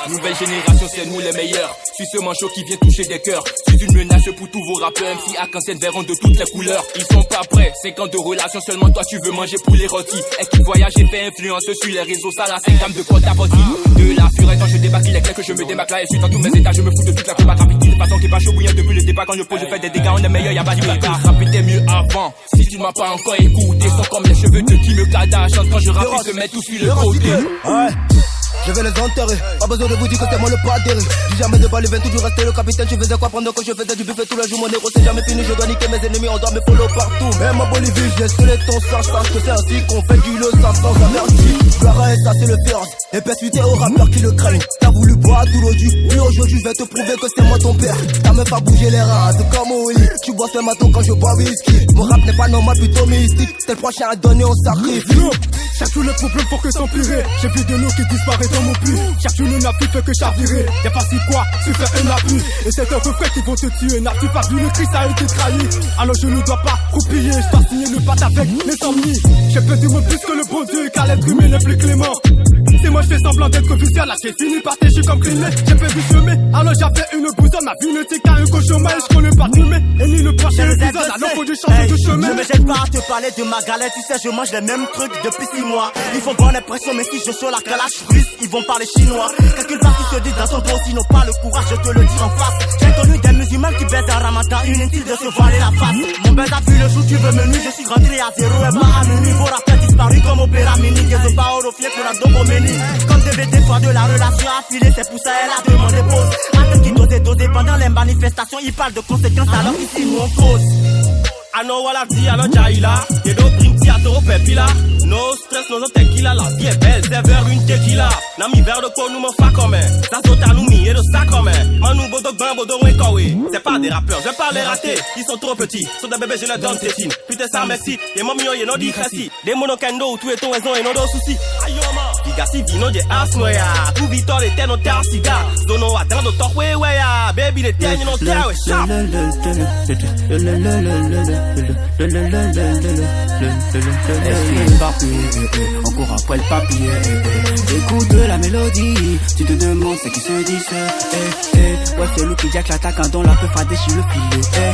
Nouvelle génération, c'est nous les meilleurs. Suis ce manchot qui vient toucher des cœurs. Suis une menace pour tous vos rappeurs. MC arc-en-ciel verront de toutes les couleurs. Ils sont pas prêts, 5 ans de relation. Seulement toi tu veux manger pour les rôtis. Équipe voyage et fait influence sur les réseaux. Ça la 5 gamme de potes à body. De la fureur quand je débarque, il est clair que je me démarque là. Et suis dans tous mes états, je me fous de toute la combat rapide. De façon qui est pas chaud bouillant depuis le départ. Quand je pose, je fais des dégâts, on est meilleur, y'a pas de dégâts. Rap était mieux avant. Si tu ne m'as pas encore écouté, sont comme les cheveux de Kim Kardashian. Quand je rappe, ils se mettent tous sur le côté. Ouais. Je vais les enterrer, pas besoin de vous dire que c'est moi le padré. Dis jamais de balle, il vient toujours rester le capitaine. Tu faisais quoi pendant que je faisais du buffet tous les jours? Mon héros c'est jamais fini, je dois niquer mes ennemis, on doit me follow partout. Même en Bolivie, j'ai scellé ton sache que c'est ainsi qu'on fait du le sang sans avertir. Clara et ça c'est le féroce, et persuité aux rappeurs qui le craignent. T'as voulu boire tout l'eau du, oui aujourd'hui je vais te prouver que c'est moi ton père. Ta meuf a bougé les reins, c'est comme au lit. Tu bois ce matin quand je bois whisky. Mon rap n'est pas normal, plutôt mystique. C'est le prochain à donner, on sacrifie. Chaque jour le problème faut que s'empirer. J'ai plus de l'eau qui disparaît dans mon puits. Chaque jour le nappui fait que chavirer. Y'a pas si quoi, tu fais un appui. Et c'est un refrain qui vont te tuer. N'as-tu pas vu, le Christ a été trahi. Alors je ne dois pas roupiller. Je dois signer le pacte avec les somnies. J'ai perdu mon plus que le bon Dieu, car l'être humain n'est plus clément. C'est moi je fais semblant d'être vicieux. Là j'ai fini par técher comme Clément. J'ai perdu chemin, alors j'avais une boussole. Ma vie ne tient qu'à un cauchemar. Et je connais pas demain. Et ni le prochain épisode, alors faut de changer de chemin. Je me jette pas à te parler de ma galette. Tu sais je mange les mêmes trucs depuis 6 mois. Ils font bonne impression, mais si je suis la calache russe, ils vont parler chinois. Calcule pas qui se dit dans son dos, s'ils n'ont pas le courage, je te le dis en face. J'ai connu des musulmans qui baissent en ramadan, inutile de se voiler la face. Mon bête a vu le jour, tu veux me nuire, je suis rentré à 0 et pas à minuit. Vos rappels disparus comme opéra mini, je veux pas horofier pour la dopomenie. Comme DVD fois de la relation affilée, c'est pour ça elle a demandé pause. Attends qui dosé pendant les manifestations, ils parlent de conséquences alors ici nous on cause. I know what I see, I know Jaila. You don't bring théâtre pepila. No stress, no tequila. La vie est belle, c'est vers une tequila. Nami vers de quoi nous m'en fa comme ça saute à nous et de ça comme Manu bodo ben bodo wekawe. C'est pas des rappeurs, je vais pas les rater. Ils sont trop petits, sont des bébés, je les donne tétine. Putain ça merci, et mon mignon, y'en a dit créci. Des monokendo, tout est ton raison et non de soucis. Aïe ma, Figasi vino de asnoya. Tout vitor et ten no ter cigar. Dono a dans d'autres ouais ya. Baby les ten no ter ouais sharp. On court après le papier. Écoute la mélodie, tu te demandes ce qui se dit. Ouais c'est Lucky Jack l'attaquant dont la peur a déchiré le filet.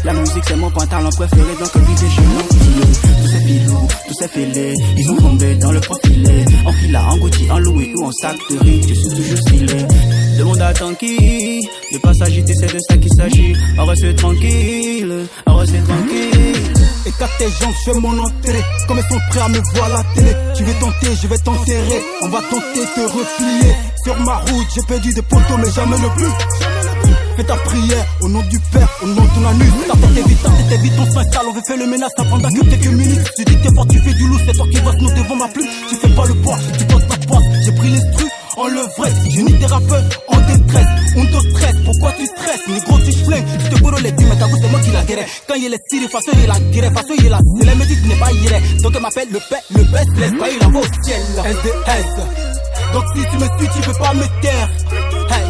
La musique c'est mon pantalon préféré donc vider je m'enfile. Tous ces filous, tous ces filets, ils ont tombé dans le profilé. En fila, en Gucci, en Louis ou en sac de riz, je suis toujours stylé. Le monde attend qui, de pas s'agiter, c'est de ça qu'il s'agit. On reste tranquille, on reste tranquille. Et quand tes gens, je fais mon entrée. Comme ils sont prêts à me voir à la télé. Tu veux tenter, je vais t'enterrer. On va tenter de replier. Sur ma route, j'ai perdu des poteaux, mais jamais le but. Fais ta prière au nom du Père, au nom de ton anus. T'es vite, on s'installe, on veut faire le ménage, ça prendra que quelques minutes. Tu dis que t'es fort, tu fais du loup, c'est toi qui vas nous devant ma plume. Tu fais pas le poids, tu poses ta poisse. J'ai pris les trucs en levrette, j'ai ni thérapeute en détresse. On te stresse, pourquoi tu stresses? Mais gros, tu flingues, je te bourre les dix, mais ta goût, c'est moi qui la guérais. Quand il est tiré, façon il la guérait, façon il a. C'est la médite, n'est pas irait. Donc elle m'appelle le best, laisse pas, il envoie au ciel. SDS. Donc si tu me suis, tu peux pas me taire. Hey.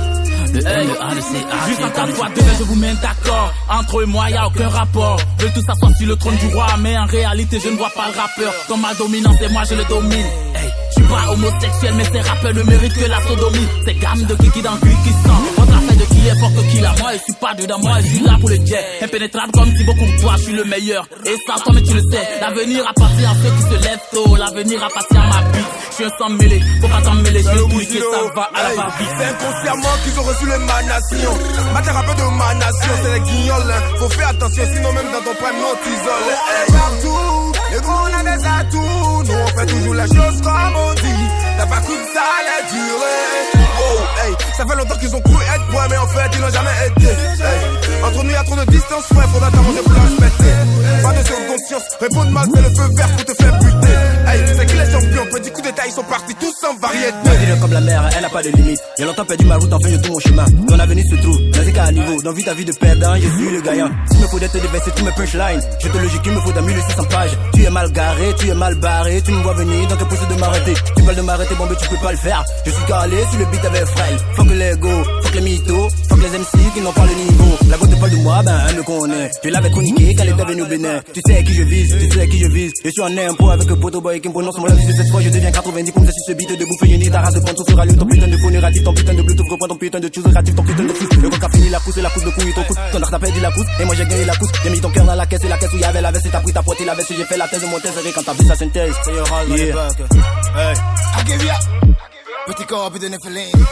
Le L, le A, le C, A. Juste en 4 fois 2, je vous mets d'accord. Entre eux et moi, y'a aucun rapport. Je veux tous s'asseoir sur le trône du roi, mais en réalité, je ne vois pas le rappeur. Comme ma dominance et moi, je le domine. Hey, je suis pas homosexuel, mais ces rappeurs ne méritent que la sodomie. C'est gamme de kiki dans le cul qui sent. Votre affaire de qui est fort que qui là. Moi, je suis pas dedans, moi, je suis là pour le jet. Impénétrable comme Thibaut Courtois, je suis le meilleur. Et ça, toi, mais tu le sais. L'avenir appartient à ceux qui se lèvent tôt. L'avenir appartient à ma bite. Je suis un sang mêlé, faut pas t'en mêler. Je suis cliqué, ça va à la va-vite. C'est inconsciemment qu'ils ont reçu l'émanation. Matière un peu de ma nation, c'est les guignols. Faut faire attention, sinon même dans ton prime, on t'isole. Partout, les gros, on a des atouts. Nous, on fait toujours les choses comme on dit. T'as pas cru que ça allait durer. Oh, hey, ça fait longtemps qu'ils ont cru être points, mais en fait, ils n'ont jamais été. Hey, entre nous, y'a trop de distance, frère, faudra t'avoir des planches pétées. Pas de seconde conscience, répondre mal, c'est le feu vert pour te faire buter. Hey, c'est qui les champions, petit coup d'état, ils sont partis tous sans variété. Dis-le comme la mer, elle n'a pas de limite. J'ai longtemps perdu ma route, enfin je tourne mon chemin. Ton avenir se trouve, dans un niveau. Dans vie ta vie de perdant, je suis le gagnant. S'il me faut d'être déverser tous mes punchlines, je te logique, il me faut d'un 1600 pages. Tu es mal garé, tu es mal barré, tu me vois venir, donc impossible de m'arrêter. Tu parles de m'arrêter, bon, mais tu peux pas le faire. Je suis calé sur le beat avec frêle. Fuck l'ego, fuck les mythos, fuck les MC qui n'ont pas le niveau. La goutte parle de moi, ben elle me connaît. Je l'avais chroniqué quand elle était venue au Bénin. Tu sais qui je vise, tu sais qui je vise. Je suis en impro avec le poteau boy qui me prononce mon avis. Cette fois je deviens 90 comme ça sur ce beat de bouffer une idée. Arrête de prendre tout sur rallye. Ton putain de phone ratif, ton putain de bluetooth, reprends ton putain de choose ratif, ton putain de fou. Le coq a fini la pousse et la pousse de couille, ton coup. Ton art t'a perdu la pousse et moi j'ai gagné la pousse. J'ai mis ton cœur dans la caisse et la caisse où y'avait la veste et t'as pris ta pote et la veste. J'ai fait la thèse de mon thèse quand t'as vu sa synthèse. Yeah. Hey. I give ya. Petit corps, petit nephelim.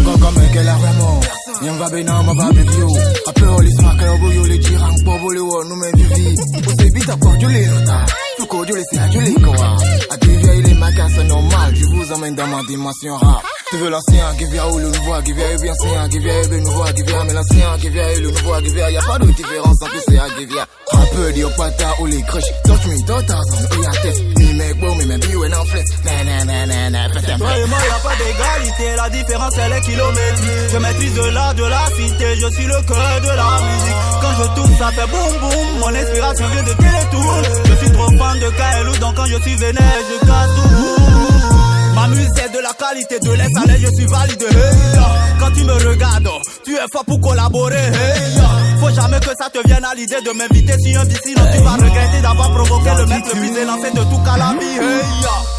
Comme un qu'elle a vraiment. Y'en va bien, m'en va bien vieux. Après, on les smack, on va les dire, on va voler, nous même vivi. Vous savez, vite à quoi, je les nota. Tout quoi, je les sais, je les quoi. À Givia, il est magas, c'est normal. Je vous emmène dans ma dimension rap. Tu veux l'ancien, Givia ou le nouveau, Givia est bien ancien, Givia est le nouveau, Givia, mais l'ancien, Givia est le nouveau, Givia. Y'a pas de différence en plus, c'est à Givia. Rappeur, dit au pata ou les crush. Touch me, don't et à test. Ni mec, bon, mais même bio et en flex. Nanana, putain. Toi et moi, y'a pas d'égalité, la différence, elle est kilométrique. Je maîtrise de la cité, je suis le cœur de la musique. Quand je tourne, ça fait boum boum. Mon inspiration vient de Télétoon. Je suis trop fan de KLO, donc quand je suis vénère, je casse tout. Ma musique est de la qualité, de l'aise à l'aise, je suis valide. Hey, quand tu me regardes, tu es fort pour collaborer. Hey, faut jamais que ça te vienne à l'idée de m'inviter sur un beat, sinon tu vas regretter d'avoir provoqué le mec le plus élancé de tout Calabi. Hey,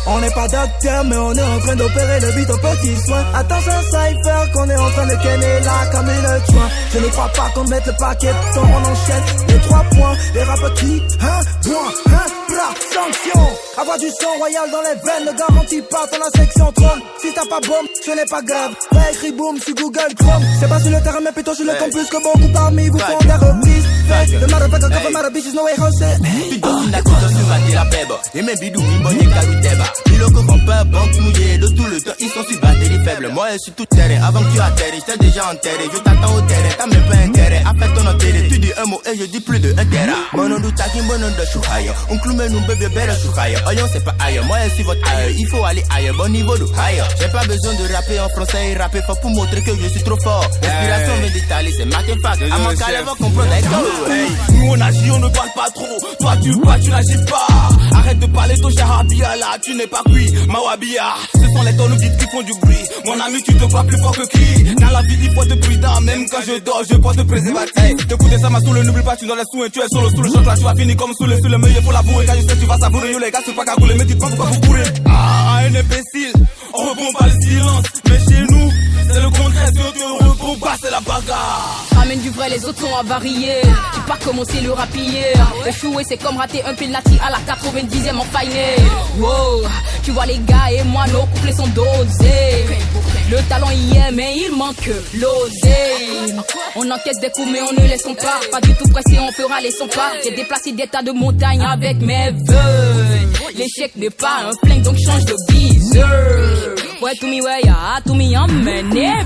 on n'est pas docteur, mais on est en train d'opérer le beat au petit soin. Attention, cypher, qu'on est en train de kenner là comme une joint. Je ne crois pas qu'on mette le paquet, sans on enchaîne les 3 points. Les rappeurs qui, sanction. Avoir du sang royal dans les veines ne garantit pas ton section trône. Si t'as pas bombe, ce n'est pas grave. Réécris boom sur Google Chrome. C'est pas sur le terrain mais plutôt sur le campus que beaucoup parmi vous font des reprises. Le motherfucker cover my bitches no way hose. Tu dois la coupe sur ma la bébé. Et mes bidous, mi bonnet caruteba. Ils le comprennent pas, banque mouillée de tout le temps. Ils sont sur batterie faible. Moi je suis tout terrain. Avant que tu atterris, j'étais déjà enterré. Je t'attends au terrain, t'as même pas intérêt. Après ton enterré, tu dis un mot et je dis plus de 1 tera. Monon du taquin, monon de chouhaïa. On cloue nous bébé belle chouhaïa. Oyon c'est pas ailleurs, moi je suis votre ailleurs. Il faut aller ailleurs, bon niveau de ailleurs. J'ai pas besoin de rapper en français et rapper fort pour montrer que je suis trop fort. L'inspiration vient d'Italie, c'est Matéfac. À mon cas, elle va comprendre avec toi. Nous on agit, on ne parle pas trop. Toi tu n'agis pas. Arrête de parler ton charabia là, tu n'es pas cuit. Mawabia, ce sont les tonnes vides qui font du bruit. Mon ami, tu te crois plus fort que qui? Dans la vie, il faut être prudent. Même quand je dors, je porte préservatif. Hey, t'écoutes ça, ma soule, n'oublie pas, tu dans les sous et tu es solo sous le choc là. Tu vas finir comme sous le meilleur pour l'avouer. Quand je sais, tu vas savourer. Yo les gars, c'est pas qu'à couler, mais tu te penses pourquoi vous courez. Ah, un imbécile, on répond pas le silence. Mais chez nous, c'est le contraire, si on te répond pas, c'est la bagarre. Ramène du vrai, les autres sont avariés. Tu pas commencer le rap hier. Échouer, c'est comme rater un penalty à la 90e en final. Wow, tu vois les gars et moi, nos couplets sont dosés. Le talent y est, mais il manque l'osé. On encaisse des coups, mais on ne laisse pas. Pas du tout pressé, on fera les 100 pas. J'ai déplacé des tas de montagnes avec mes vœux. L'échec n'est pas un flingue, donc change de viseur. Ouais, to me, ouais, yeah, to me, I'm never.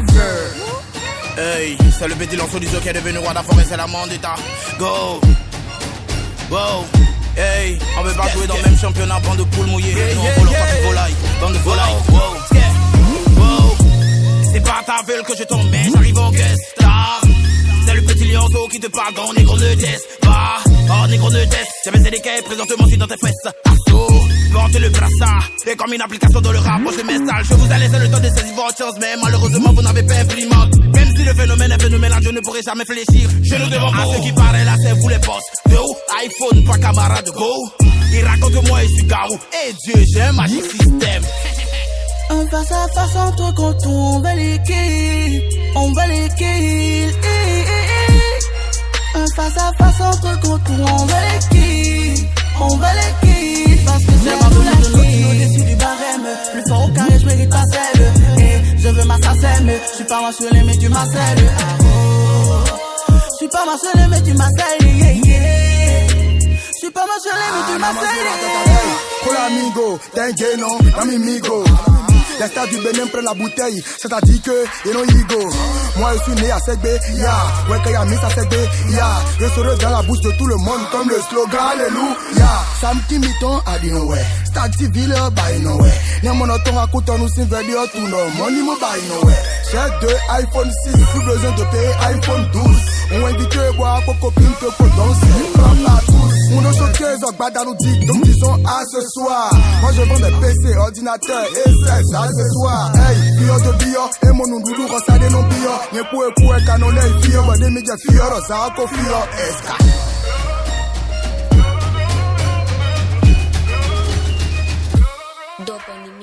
Hey, c'est le petit lanceau du jeu qui est devenu roi d'affaires, c'est la mandita. Go! Wow! Hey, on veut pas jouer dans le même championnat, bande de poules mouillées. Nous on vole pas de volaille, bande de volaille. Wow! Wow! C'est pas ta veule que je tombe, mais j'arrive en guest star. C'est le petit lionceau qui te parle dans négro de test. Bah, oh négro de test. J'avais CDK, présente-moi si dans tes fesses. Assaut, porte le brassard. Et comme une application dans le rap, moi je mets sale. Je vous ai laissé le temps de saisir votre chance, mais malheureusement vous n'avez pas imprimante. Même si le phénomène est phénoménal, je ne pourrai jamais fléchir. Je ne demande à ceux qui paraissent là, c'est vous les boss. De où iPhone, pas camarade, go. Il raconte moi, je suis garou. Et Dieu, j'ai un magic système. Un face à face entre contre, on va les kills, on va les kills. Un face à face entre contre, on va les kills, on va les kills. Parce que c'est ma boule de l'autre au-dessus du barème. Plus fort au carré, je mérite ma selle. Et je veux ma sacème, je suis pas marcelé mais tu m'accelles. Je suis pas marcelé mais tu m'accelles, yeah, yeah. Je suis pas marcelé mais tu m'accelles. Pour l'amigo, t'es non, l'amigo. Les stars du Bénin prennent la bouteille, c'est-à-dire que ils n'ont ego. Moi je suis né à Segbe, ya. Ouais, quand y'a mis à Segbe, ya. Je serai dans la bouche de tout le monde comme le slogan, alléluia. Sam Kimiton a dit no way. Star TV le buy no way. N'y a mon auton à côté nous s'y veut dire tout non. Money me buy no way. J'ai 2 iPhone 6, plus besoin de payer iPhone 12. On invite boire pour copine que pour danser. Frappe à tous. On nous showcase, on bat dans nous dit, donc disons à ce soir. Moi je vends des PC, ordinateurs et c'est accessoires. Hey, bio de bio, et mon nom doudou, ça des non bio. N'y pour et canonné, fio, bah des médias fio, ça a confio, esca. Dope